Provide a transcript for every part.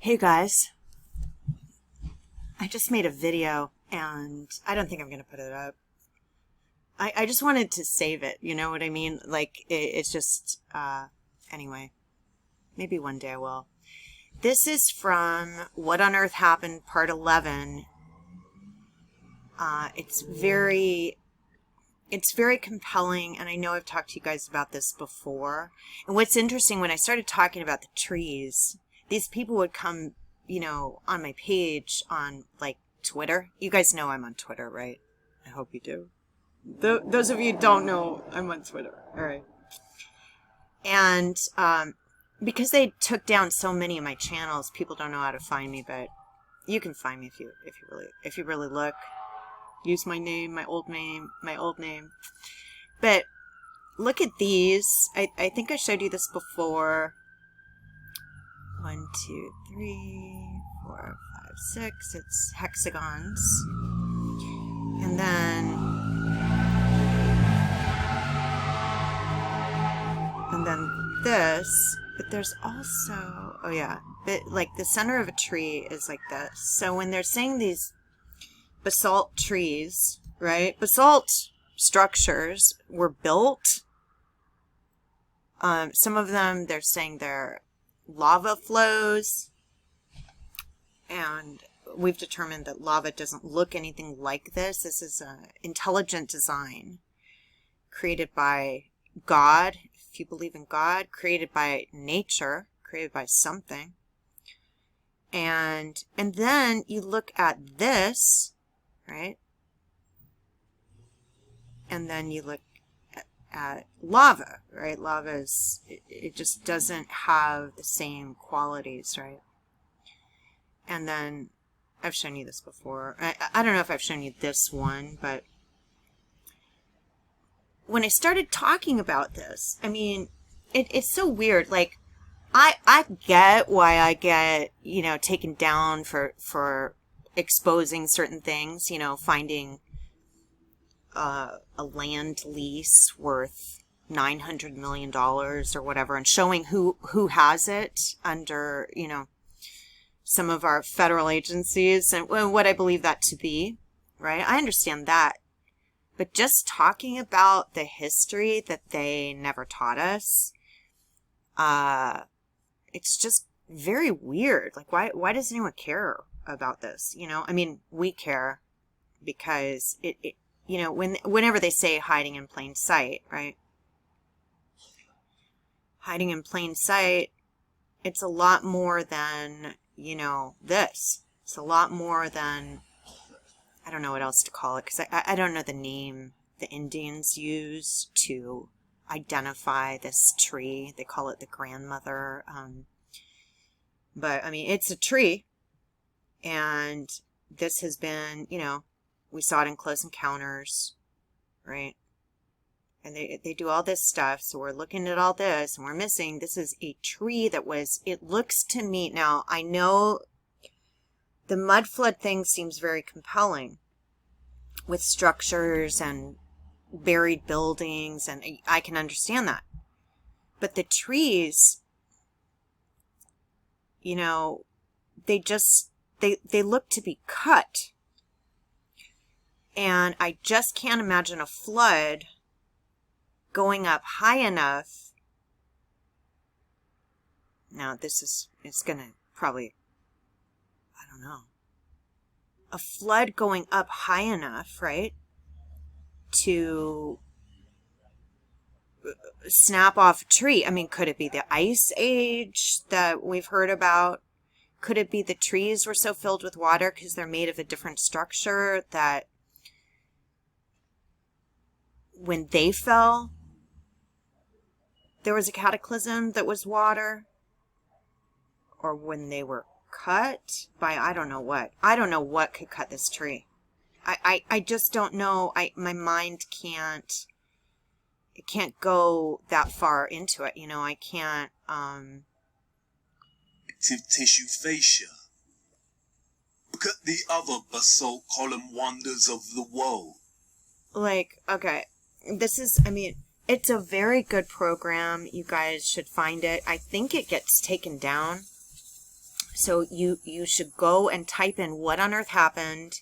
Hey guys, I just made a video and I don't think I'm going to put it up. I just wanted to save it, you know what I mean? Like, it's just, anyway, maybe one day I will. This is from What on Earth Happened, Part 11. It's very compelling, and I know I've talked to you guys about this before. And what's interesting, when I started talking about the trees, these people would come, on my page on, like, Twitter. You guys know I'm on Twitter, right? I hope you do. Those of you who don't know, I'm on Twitter. All right. And because they took down so many of my channels, people don't know how to find me, but you can find me if you really look. Use my name, my old name. But look at these. I think I showed you this before. 1, 2, 3, 4, 5, 6. It's hexagons. And then this, but there's also, oh yeah, but like the center of a tree is like this. So when they're saying these basalt trees, right? Basalt structures were built. Some of them, they're saying they're lava flows, and we've determined that lava doesn't look anything like this. This is an intelligent design created by God, if you believe in God, created by nature, created by something. And then you look at this, right? And then you look at lava, right? Lava is, it just doesn't have the same qualities, right? And then I've shown you this before. I don't know if I've shown you this one, but when I started talking about this, I mean, it's so weird. Like, I get why I get, taken down for exposing certain things, finding a land lease worth $900 million or whatever, and showing who has it under, some of our federal agencies, and what I believe that to be, right? I understand that. But just talking about the history that they never taught us, it's just very weird. Like, why does anyone care about this? I mean, we care because it whenever they say hiding in plain sight, right? Hiding in plain sight, it's a lot more than, this. It's a lot more than, I don't know what else to call it, because I don't know the name the Indians use to identify this tree. They call it the grandmother. But, I mean, it's a tree. And this has been, we saw it in Close Encounters, right? And they do all this stuff. So we're looking at all this and we're missing. This is a tree that was, it looks to me, now I know the mud flood thing seems very compelling with structures and buried buildings, and I can understand that. But the trees, they look to be cut. And I just can't imagine a flood going up high enough. Now, it's going to probably, I don't know. A flood going up high enough, right, to snap off a tree. I mean, could it be the ice age that we've heard about? Could it be the trees were so filled with water because they're made of a different structure that when they fell, there was a cataclysm that was water? Or when they were cut by, I don't know what could cut this tree. I just don't know. My mind can't go that far into it. I can't, Active tissue fascia. Look at the other basalt column wonders of the world. like, okay, this is, I mean, it's a very good program. You guys should find it. I think it gets taken down So you should go and type in what on earth happened,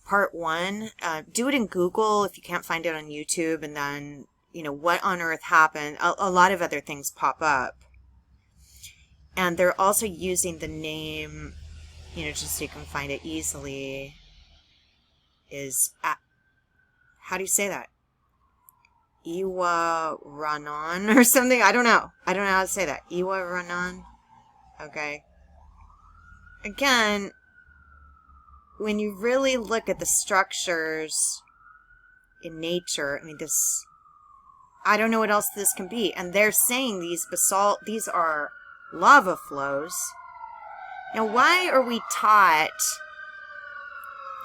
part 1. Do it in Google if you can't find it on YouTube, and then, what on earth happened. A lot of other things pop up. And they're also using the name, just so you can find it easily, is, how do you say that? Iwa Ranan or something? I don't know how to say that. Iwa Ranan. Okay. Again, when you really look at the structures in nature, I mean, I don't know what else this can be. And they're saying these are lava flows. Now, why are we taught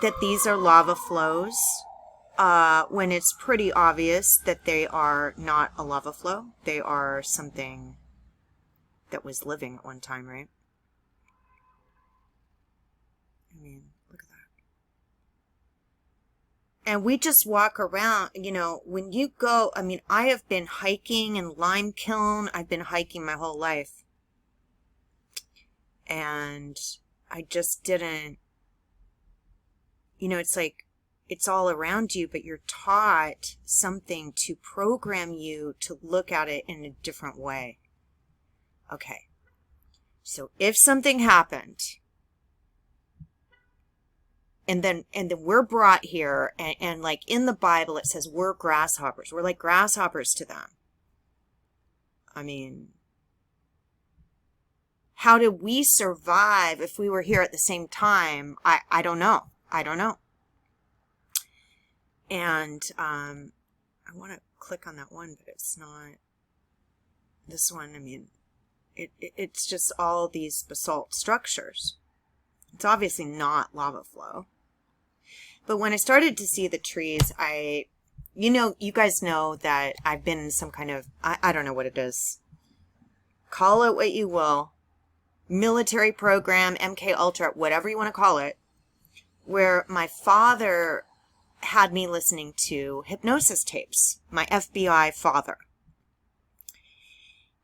that these are lava flows when it's pretty obvious that they are not a lava flow? They are something that was living at one time, right? I mean, look at that. And we just walk around, when you go, I mean, I have been hiking in Lime Kiln. I've been hiking my whole life. And I just didn't, it's like, it's all around you, but you're taught something to program you to look at it in a different way. Okay. So if something happened, and then we're brought here, and like in the Bible, it says we're grasshoppers. We're like grasshoppers to them. I mean, how did we survive if we were here at the same time? I don't know. I don't know. And I want to click on that one, but it's not this one. I mean, it's just all these basalt structures. It's obviously not lava flow. But when I started to see the trees, you guys know that I've been in some kind of, I don't know what it is. Call it what you will. Military program, MK Ultra, whatever you want to call it, where my father had me listening to hypnosis tapes, my FBI father.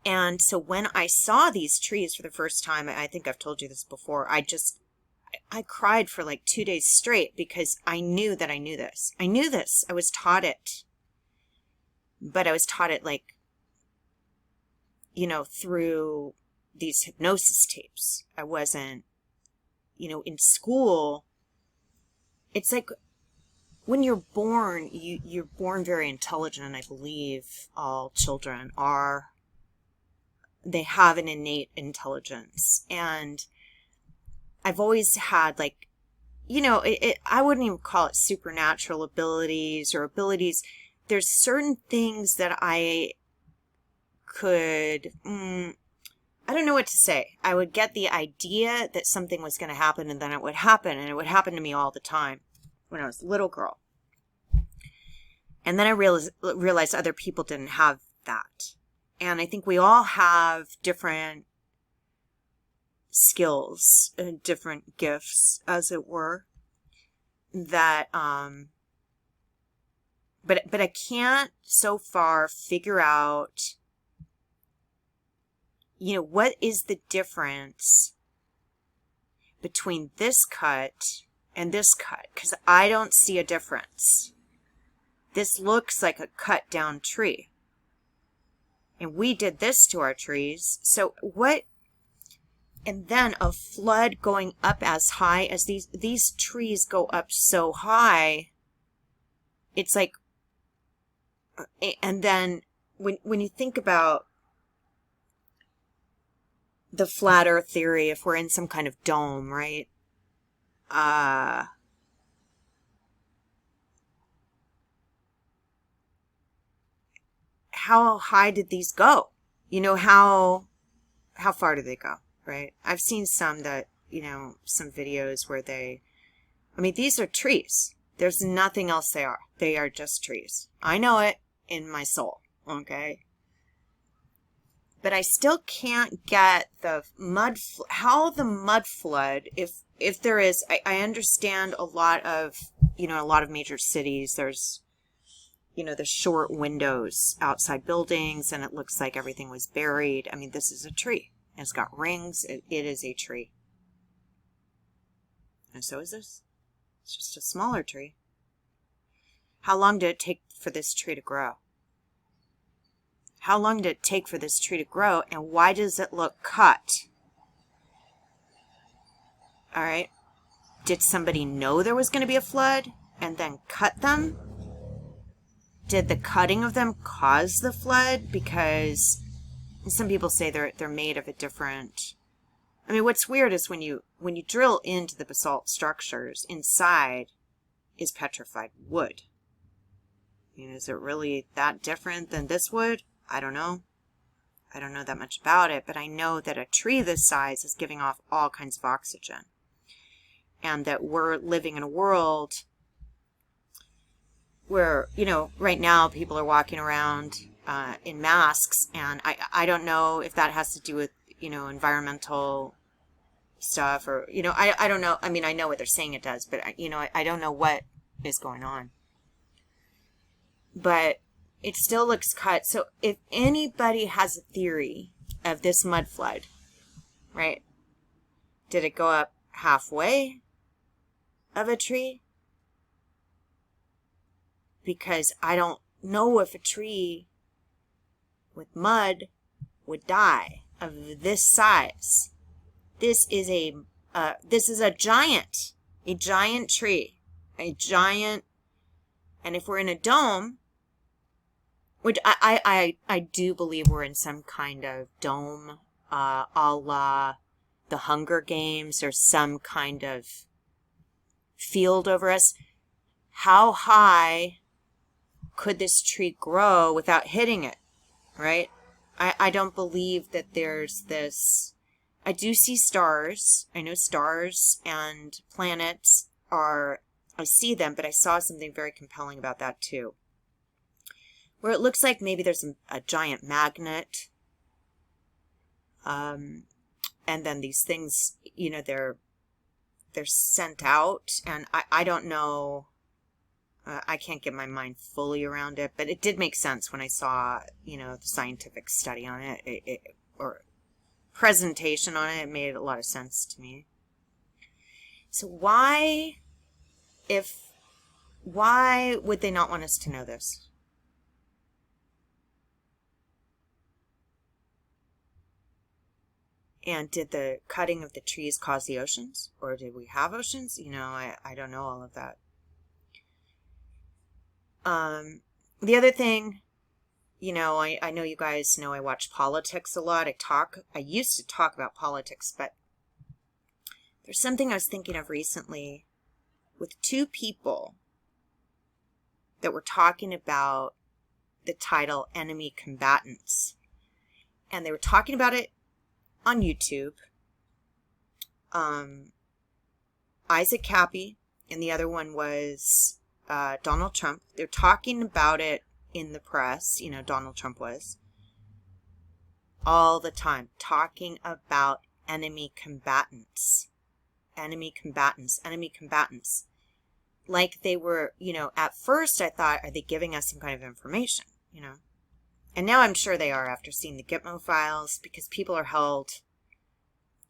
And so when I saw these trees for the first time, I think I've told you this before, I cried for like 2 days straight because I knew that I knew this. I knew this. I was taught it. But I was taught it like, through these hypnosis tapes. I wasn't, in school. It's like when you're born, you're born very intelligent. I believe all children are. They have an innate intelligence. And I've always had like, I wouldn't even call it supernatural abilities or abilities. There's certain things that I could, I don't know what to say. I would get the idea that something was going to happen, and then it would happen. And it would happen to me all the time when I was a little girl. And then I realized other people didn't have that. And I think we all have different skills and different gifts, as it were, that, but I can't so far figure out, what is the difference between this cut and this cut? Because I don't see a difference. This looks like a cut down tree. And we did this to our trees. So what? And then a flood going up as high as these trees go up so high. It's like, and then when you think about the flat earth theory, if we're in some kind of dome, right? How high did these go? How far did they go, right? I've seen some that, some videos where these are trees. There's nothing else they are. They are just trees. I know it in my soul, okay? But I still can't get the how the mud flood, if there is, I understand a lot of major cities, there's short windows outside buildings and it looks like everything was buried. I mean, this is a tree. and it's got rings. It is a tree. And so is this. It's just a smaller tree. How long did it take for this tree to grow? How long did it take for this tree to grow, and why does it look cut? All right. Did somebody know there was going to be a flood and then cut them? Did the cutting of them cause the flood? Because some people say they're made of a different... I mean, what's weird is when you drill into the basalt structures, inside is petrified wood. I mean, is it really that different than this wood? I don't know. I don't know that much about it, but I know that a tree this size is giving off all kinds of oxygen. And that we're living in a world where, you know, right now people are walking around in masks, and I don't know if that has to do with, you know, environmental stuff, or, you know, I don't know. I mean, I know what they're saying it does, but, you know, I don't know what is going on. But it still looks cut. So if anybody has a theory of this mud flood, right? Did it go up halfway of a tree? Because I don't know if a tree with mud would die of this size. This is a giant tree, a giant. And if we're in a dome, which I do believe we're in some kind of dome, a la the Hunger Games, or some kind of field over us. How high could this tree grow without hitting it, right? I don't believe that there's this... I do see stars. I know stars and planets are... I see them, but I saw something very compelling about that too. Where it looks like maybe there's a giant magnet. And then these things, you know, they're sent out. And I don't know... I can't get my mind fully around it, but it did make sense when I saw, you know, the scientific study on it, or presentation on it. It made a lot of sense to me. So why would they not want us to know this? And did the cutting of the trees cause the oceans? Or did we have oceans? You know, I don't know all of that. The other thing, you know, I know you guys know I watch politics a lot. I used to talk about politics, but there's something I was thinking of recently with two people that were talking about the title Enemy Combatants. And they were talking about it on YouTube. Isaac Cappy, and the other one was Donald Trump. They're talking about it in the press, you know, Donald Trump was, all the time, talking about enemy combatants. Enemy combatants. Enemy combatants. Like they were, you know, at first I thought, are they giving us some kind of information, you know? And now I'm sure they are after seeing the Gitmo files, because people are held,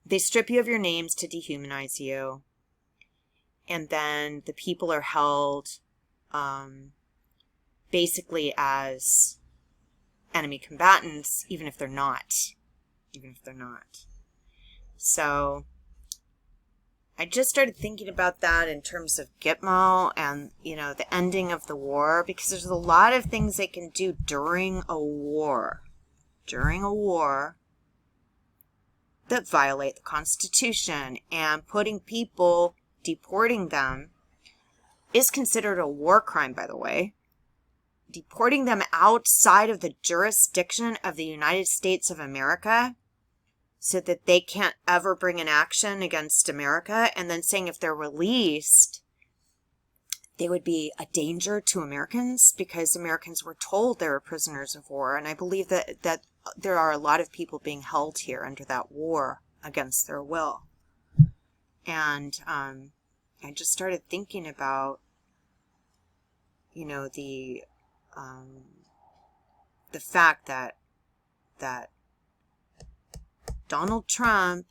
they strip you of your names to dehumanize you. And then the people are held basically as enemy combatants, even if they're not. Even if they're not. So I just started thinking about that in terms of Gitmo and, you know, the ending of the war, because there's a lot of things they can do during a war. During a war that violate the Constitution, and putting people, deporting them, is considered a war crime, by the way. Deporting them outside of the jurisdiction of the United States of America so that they can't ever bring an action against America, and then saying if they're released, they would be a danger to Americans because Americans were told they were prisoners of war. And I believe that there are a lot of people being held here under that war against their will. And I just started thinking about, you know, the fact that Donald Trump